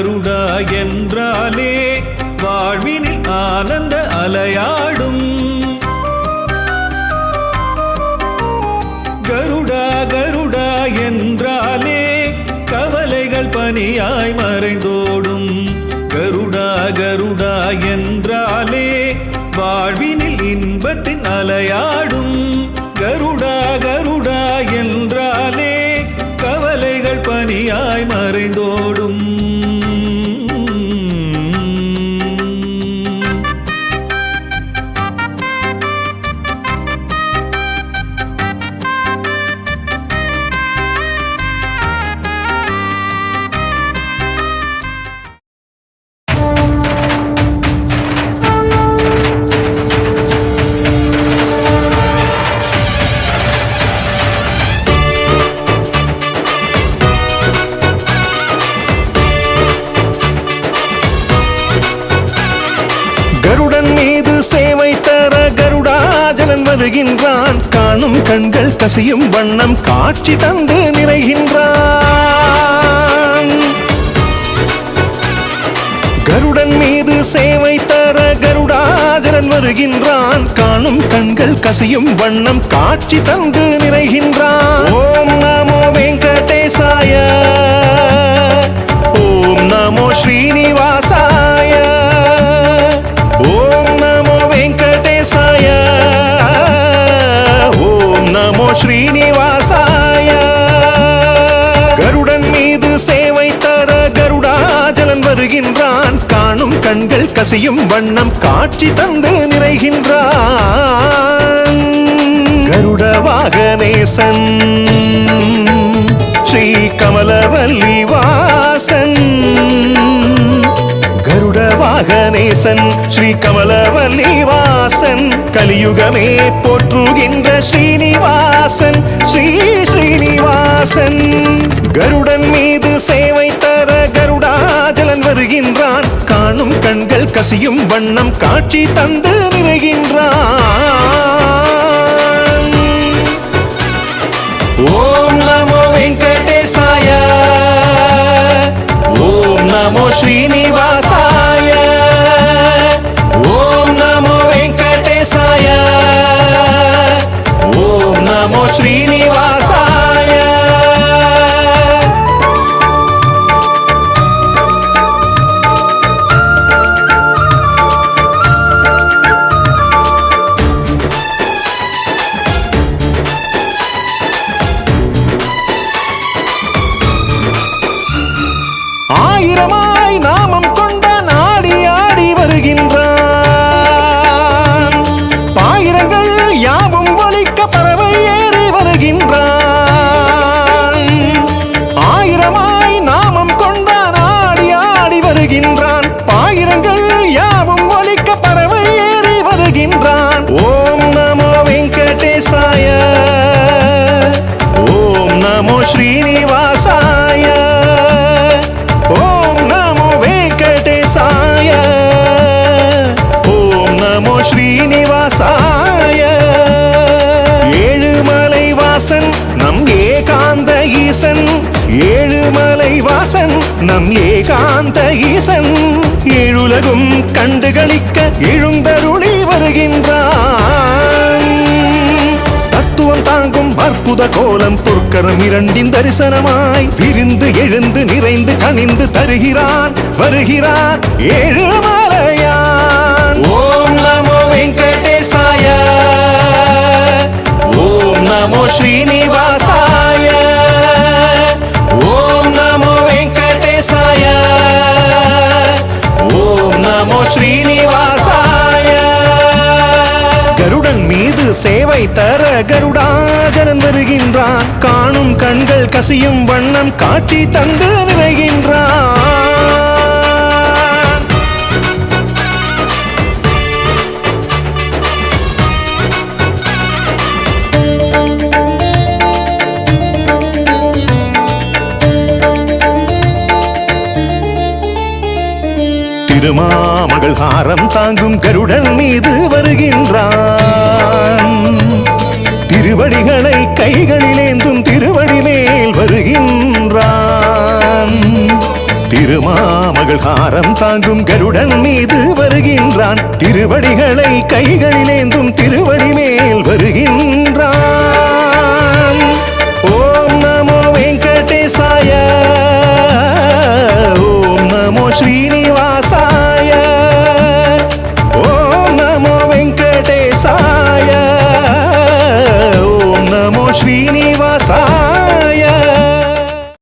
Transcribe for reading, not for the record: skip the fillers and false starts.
கருடா என்றாலே வாழ்வினில் ஆனந்த அலையாடும். கருடா கருடா என்றாலே கவலைகள் பனியாய் மறைந்தோடும். கருடா கருடா என்றாலே வாழ்வினில் இன்பத்தின் அலையாடும். கருடா கருடா என்றாலே கவலைகள் பனியாய் மறைந்தோடும். கருடன் மீது சேவை தர கருடாஜலன் வருகின்றான். காணும் கண்கள் கசியும் வண்ணம் காட்சி தந்து நிறைகின்றான். கருடன் மீது சேவை தர கருடாஜலன் வருகின்றான். காணும் கண்கள் கசியும் வண்ணம் காட்சி தந்து நிறைகின்றான். ஓம் நமோ வெங்கடேசாய, ஓம் நமோ ஸ்ரீனிவாசாய, ஓம் நமோ வெங்கடேசாய, ஓம் நமோ ஸ்ரீனிவாசாய. கருடன் மீது சேவை தர கருடாஜலன் வருகின்றான். காணும் கண்கள் கசியும் வண்ணம் காட்சி தந்து நிறைகின்றான். கருட வாகனேசன் ஸ்ரீ கமலவல்லி வாசன். கருட வாகனேசன் ஸ்ரீ கமலவல்லி வாசன். கலியுகமே போற்றுகின்ற ஸ்ரீனிவாசன் ஸ்ரீ ஸ்ரீனிவாசன். கருடன் மீது சேவை தர கருடாஜலன் வருகின்றான். காணும் கண்கள் கசியும் வண்ணம் காட்சி தந்து நிறைகின்றான். ஓம் நமோ வெங்கடேசாய, ஓம் நமோ ஸ்ரீனிவாசாய, ஓம் நமோ வெங்கடேசாய, ஓம் நமோ ஸ்ரீனிவாசாய. ஆயிரமாய் நாமம் கொண்ட நாடி ஆடி வருகின்றான். பாயிரங்கள் யாவும் ஒலிக்க பறவை ஏறி வருகின்றான். ஆயிரமாய் நாமம் கொண்ட நாடி ஆடி வருகின்றான். பாயிரங்கள் யாவும் ஒலிக்க பறவை ஏறி வருகின்றான். ஓம் நமோ வெங்கடேசாய, ஓம் நமோ ஸ்ரீனிவாசாய, ஓம் நமோ வெங்கடேசாய, ஓம் நமோ ஸ்ரீனிவாசாய. ஏழுமலை வாசன் நம் ஏகாந்த ஈசன். ஏழுமலை வாசன் நம் ஏகாந்த ஈசன். ஏழுலகும் கண்டுகளிக்க எழுந்தருளி வருகின்றான். தத்துவம் தாங்கும் அற்புத கோலம் பொற்கரம் இரண்டின் தரிசனமாய் விரிந்து எழுந்து நிறைந்து கனிந்து தருகிறான் வருகிறான் ஏழுமலையான். ஓம் நமோ வெங்கடேசாய, ஓம் நமோ ஸ்ரீனிவாசாய, ஓம் நமோ வெங்கடேசாய, ஓம் நமோ ஸ்ரீனிவாசாய. கருடன் மீது சேவை தர கருடாஜலன் வருகின்றான். காணும் கண்கள் கசியும் வண்ணம் காட்சி தந்து நிறைகின்றான். திருமாமகள் ஹாரம் தாங்கும் கருடன் மீது வருகின்றான். திருவடிகளை கைகளிலேந்தும் திருவடி மேல் வருகின்றான். திருமாமகள் ஹாரம் தாங்கும் கருடன் மீது வருகின்றான் திருவடிகளை கைகளிலேந்தும் திருவடி மேல் வருகின்றான்